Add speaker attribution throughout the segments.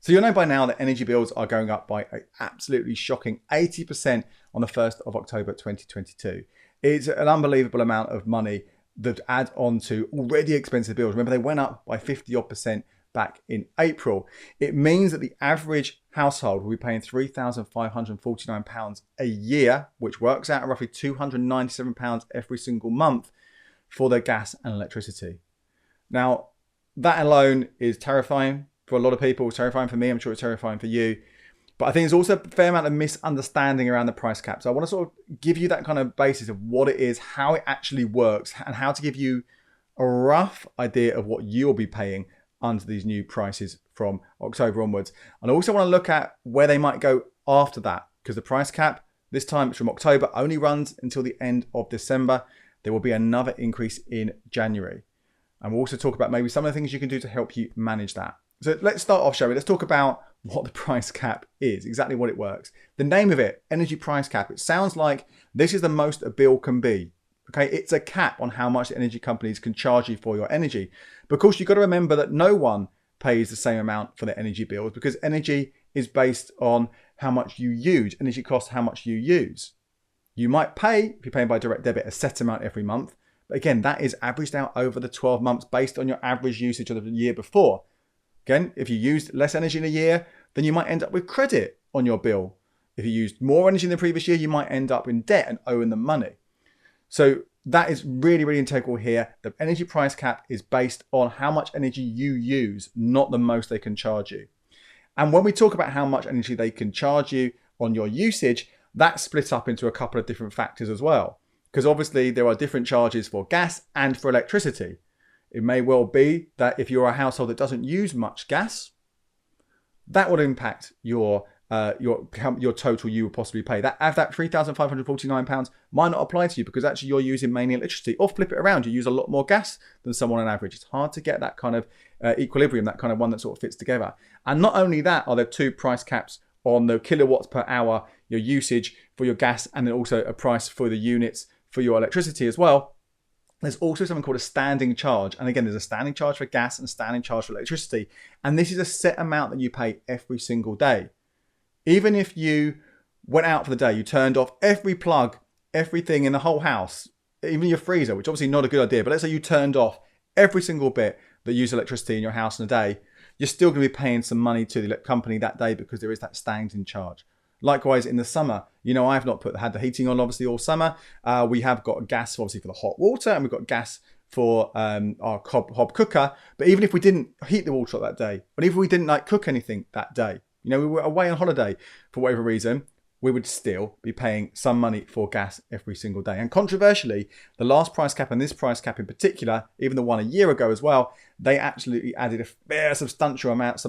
Speaker 1: So you'll know by now that energy bills are going up by an absolutely shocking 80% on the 1st of October 2022. It's an unbelievable amount of money that add on to already expensive bills. Remember, they went up by 50% back in April. It means that the average household will be paying £3,549 a year, which works out at roughly £297 every single month for their gas and electricity. Now, that alone is terrifying for a lot of people. It's terrifying for me. I'm sure it's terrifying for you. But I think there's also a fair amount of misunderstanding around the price cap. So I want to sort of give you that kind of basis of what it is, how it actually works, and how to give you a rough idea of what you'll be paying under these new prices from October onwards. And I also want to look at where they might go after that, because the price cap, this time it's from October, only runs until the end of December. There will be another increase in January. And we'll also talk about maybe some of the things you can do to help you manage that. So let's start off, shall we? Let's talk about what the price cap is, exactly what it works. The name of it, energy price cap, it sounds like this is the most a bill can be. Okay, it's a cap on how much the energy companies can charge you for your energy. But of course, you've got to remember that no one pays the same amount for their energy bills, because energy is based on how much you use. Energy costs how much you use. You might pay, if you're paying by direct debit, a set amount every month. But again, that is averaged out over the 12 months based on your average usage of the year before. Again, if you used less energy in a year, then you might end up with credit on your bill. If you used more energy in the previous year, you might end up in debt and owing them money. So that is really, really integral here. The energy price cap is based on how much energy you use, not the most they can charge you. And when we talk about how much energy they can charge you on your usage, that's split up into a couple of different factors as well. Because obviously there are different charges for gas and for electricity. It may well be that if you're a household that doesn't use much gas, that would impact your total you would possibly pay. That £3,549 might not apply to you because actually you're using mainly electricity. Or flip it around, you use a lot more gas than someone on average. It's hard to get that kind of equilibrium, that kind of one that sort of fits together. And not only that, are there two price caps on the kilowatts per hour, your usage for your gas, and then also a price for the units for your electricity as well. There's also something called a standing charge. And again, there's a standing charge for gas and a standing charge for electricity. And this is a set amount that you pay every single day. Even if you went out for the day, you turned off every plug, everything in the whole house, even your freezer, which obviously not a good idea, but let's say you turned off every single bit that uses electricity in your house in a day, you're still going to be paying some money to the company that day because there is that standing charge. Likewise, in the summer, I've not had the heating on obviously all summer. We have got gas obviously for the hot water, and we've got gas for our hob cooker. But even if we didn't heat the water that day, but even if we didn't cook anything that day, we were away on holiday for whatever reason, we would still be paying some money for gas every single day. And controversially, the last price cap and this price cap in particular, even the one a year ago as well, they absolutely added a fair substantial amount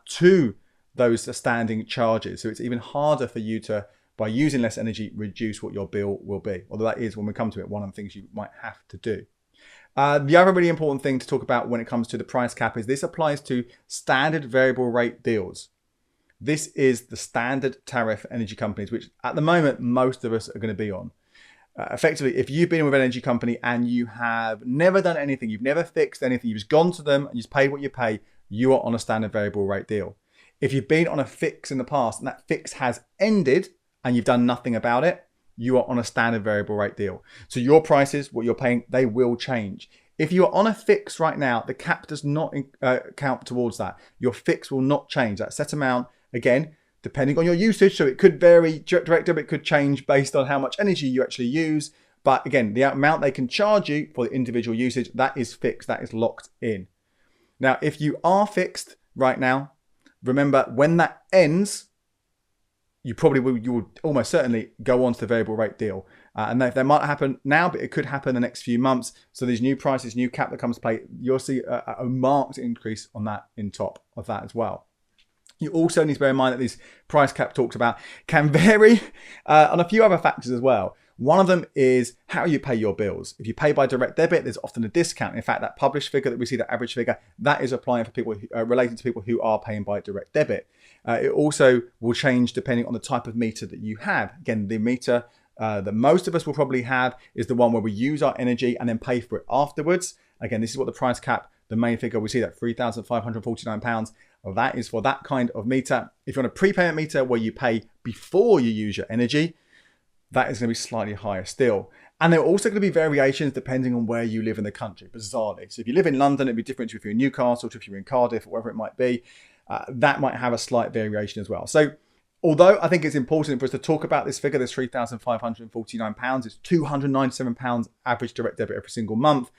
Speaker 1: to those standing charges. So it's even harder for you to, by using less energy, reduce what your bill will be. Although that is, when we come to it, one of the things you might have to do. The other really important thing to talk about when it comes to the price cap is this applies to standard variable rate deals. This is the standard tariff for energy companies, which at the moment, most of us are going to be on. Effectively, if you've been with an energy company and you have never done anything, you've never fixed anything, you've just gone to them and you've paid what you pay, you are on a standard variable rate deal. If you've been on a fix in the past and that fix has ended and you've done nothing about it, you are on a standard variable rate deal. So your prices, what you're paying, they will change. If you are on a fix right now, the cap does not count towards that. Your fix will not change. That set amount, again, depending on your usage, so it could vary, direct debit could change based on how much energy you actually use. But again, the amount they can charge you for the individual usage, that is fixed, that is locked in. Now, if you are fixed right now, remember, when that ends, you will almost certainly go on to the variable rate deal. And that might happen now, but it could happen in the next few months. So these new prices, new cap that comes to play, you'll see a marked increase on that in top of that as well. You also need to bear in mind that this price cap talks about can vary on a few other factors as well. One of them is how you pay your bills. If you pay by direct debit, there's often a discount. In fact, that published figure that we see, the average figure, that is applying for people related to people who are paying by direct debit. It also will change depending on the type of meter that you have. Again, the meter that most of us will probably have is the one where we use our energy and then pay for it afterwards. Again, this is what the price cap, the main figure, we see that £3,549 that is for that kind of meter. If you're on a prepayment meter where you pay before you use your energy, that is going to be slightly higher still. And there are also going to be variations depending on where you live in the country, bizarrely. So if you live in London, it'd be different to if you're in Newcastle, to if you're in Cardiff, or wherever it might be. That might have a slight variation as well. So although I think it's important for us to talk about this figure, this £3,549, it's £297 average direct debit every single month.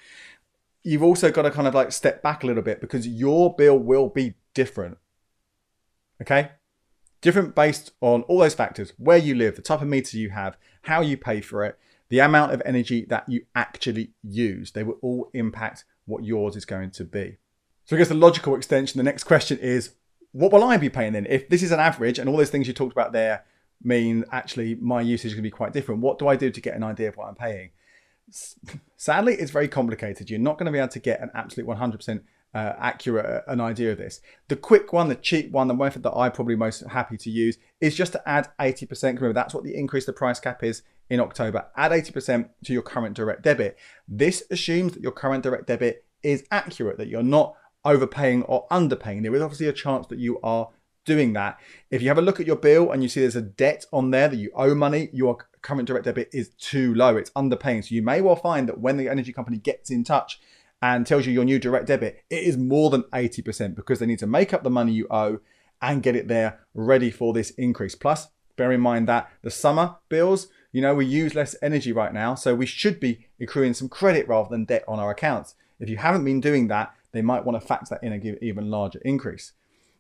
Speaker 1: You've also got to kind of like step back a little bit because your bill will be different. Okay? Different based on all those factors, where you live, the type of meter you have, how you pay for it, the amount of energy that you actually use. They will all impact what yours is going to be. So I guess the logical extension, the next question is, what will I be paying then? If this is an average and all those things you talked about there mean actually my usage is going to be quite different, what do I do to get an idea of what I'm paying? Sadly, it's very complicated. You're not going to be able to get an absolute 100% accurate an idea of this. The quick one, the cheap one, the method that I'm probably most happy to use is just to add 80%. Remember, that's what the increase the price cap is in October. Add 80% to your current direct debit. This assumes that your current direct debit is accurate, that you're not overpaying or underpaying. There is obviously a chance that you are doing that. If you have a look at your bill and you see there's a debt on there that you owe money, your current direct debit is too low. It's underpaying. So you may well find that when the energy company gets in touch and tells you your new direct debit, it is more than 80% because they need to make up the money you owe and get it there ready for this increase. Plus, bear in mind that the summer bills, you know, we use less energy right now, so we should be accruing some credit rather than debt on our accounts. If you haven't been doing that, they might want to factor that in and give an even larger increase.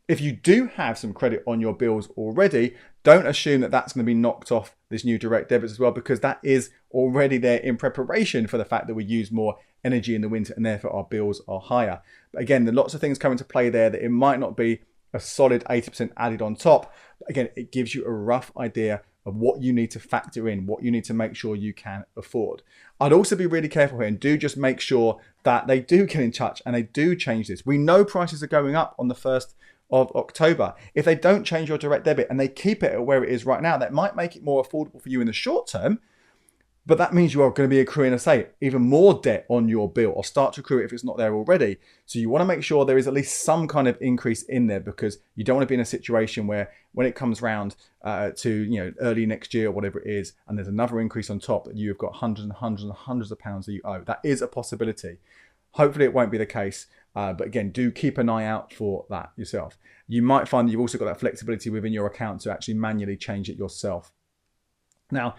Speaker 1: If you do have some credit on your bills already, don't assume that that's going to be knocked off this new direct debits as well, because that is already there in preparation for the fact that we use more energy in the winter and therefore our bills are higher. But again, there are lots of things coming to play there that it might not be a solid 80% added on top. But again, it gives you a rough idea of what you need to factor in, what you need to make sure you can afford. I'd also be really careful here and do just make sure that they do get in touch and they do change this. We know prices are going up on the 1st of October. If they don't change your direct debit and they keep it at where it is right now, that might make it more affordable for you in the short term, but that means you are going to be accruing, even more debt on your bill, or start to accrue it if it's not there already. So you want to make sure there is at least some kind of increase in there, because you don't want to be in a situation where when it comes round to early next year or whatever it is, and there's another increase on top, that you've got hundreds and hundreds and hundreds of pounds that you owe. That is a possibility. Hopefully it won't be the case. But again, do keep an eye out for that yourself. You might find that you've also got that flexibility within your account to actually manually change it yourself. Now,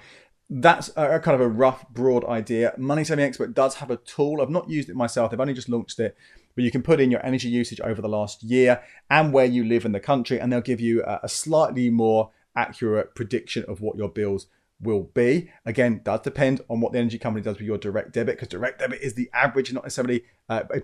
Speaker 1: that's a kind of a rough, broad idea. Money Saving Expert does have a tool. I've not used it myself. They've only just launched it. But you can put in your energy usage over the last year and where you live in the country, and they'll give you a slightly more accurate prediction of what your bills will be. Again, does depend on what the energy company does with your direct debit, because direct debit is the average, not necessarily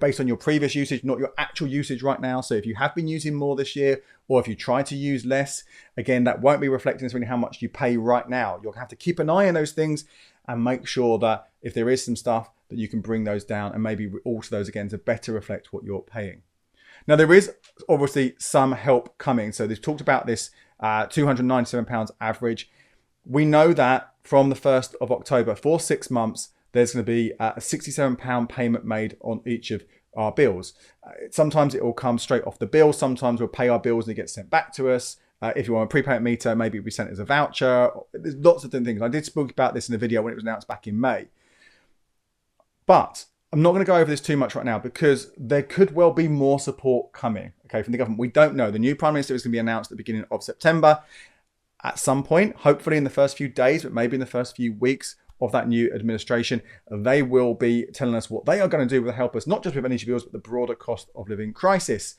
Speaker 1: based on your previous usage, not your actual usage right now. So if you have been using more this year, or if you try to use less, again, that won't be reflecting necessarily how much you pay right now. You'll have to keep an eye on those things and make sure that if there is some stuff that you can bring those down and maybe alter those again to better reflect what you're paying. Now, there is obviously some help coming. So they've talked about this £297 average. We know that from the 1st of October, for 6 months, there's going to be a £67 payment made on each of our bills. Sometimes it will come straight off the bill. Sometimes we'll pay our bills and it gets sent back to us. If you want a prepayment meter, maybe it'll be sent as a voucher. There's lots of different things. I did speak about this in a video when it was announced back in May. But I'm not going to go over this too much right now, because there could well be more support coming, from the government. We don't know. The new Prime Minister is going to be announced at the beginning of September. At some point, hopefully in the first few days, but maybe in the first few weeks of that new administration, they will be telling us what they are going to do to help us, not just with energy bills, but the broader cost of living crisis.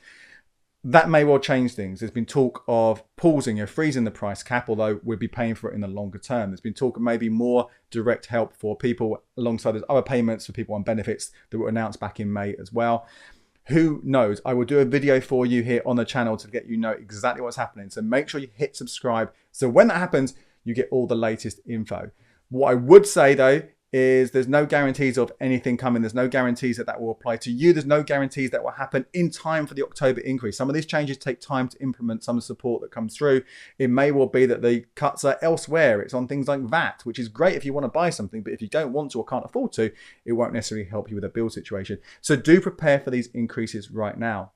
Speaker 1: That may well change things. There's been talk of pausing, freezing the price cap, although we'll be paying for it in the longer term. There's been talk of maybe more direct help for people alongside those other payments for people on benefits that were announced back in May as well. Who knows? I will do a video for you here on the channel to get you know exactly what's happening. So make sure you hit subscribe, so when that happens, you get all the latest info. What I would say though is there's no guarantees of anything coming. There's no guarantees that that will apply to you. There's no guarantees that will happen in time for the October increase. Some of these changes take time to implement, some of the support that comes through. It may well be that the cuts are elsewhere. It's on things like VAT, which is great if you want to buy something, but if you don't want to or can't afford to, it won't necessarily help you with a bill situation. So do prepare for these increases right now.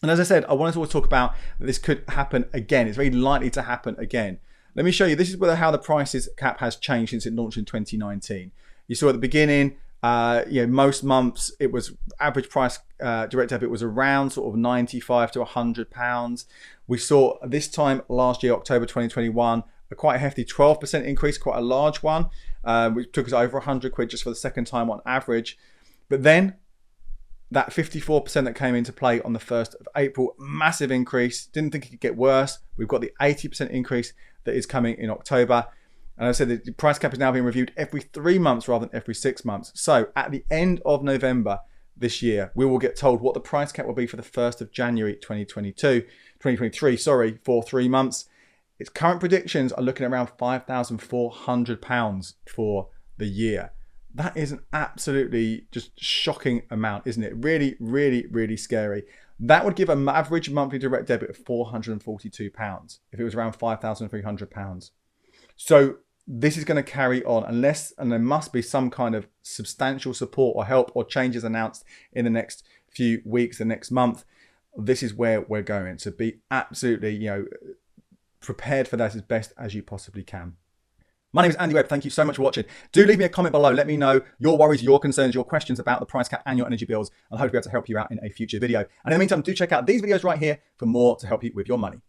Speaker 1: And as I said, I wanted to talk about that this could happen again. It's very likely to happen again. Let me show you. This is how the prices cap has changed since it launched in 2019. You saw at the beginning, most months it was average price direct debit was around sort of £95 to £100. We saw this time last year, October 2021, a quite a hefty 12% increase, quite a large one, which took us over £100 just for the second time on average. But then that 54% that came into play on the 1st of April, massive increase. Didn't think it could get worse. We've got the 80% increase that is coming in October. And I said the price cap is now being reviewed every 3 months rather than every 6 months. So at the end of November this year, we will get told what the price cap will be for the 1st of January 2023, for 3 months. Its current predictions are looking at around £5,400 for the year. That is an absolutely just shocking amount, isn't it? Really, really, really scary. That would give an average monthly direct debit of £442 if it was around £5,300. So this is going to carry on and there must be some kind of substantial support or help or changes announced in the next few weeks, the next month. This is where we're going. So be absolutely, prepared for that as best as you possibly can. My name is Andy Webb. Thank you so much for watching. Do leave me a comment below. Let me know your worries, your concerns, your questions about the price cap and your energy bills. I'll hope to be able to help you out in a future video. And in the meantime, do check out these videos right here for more to help you with your money.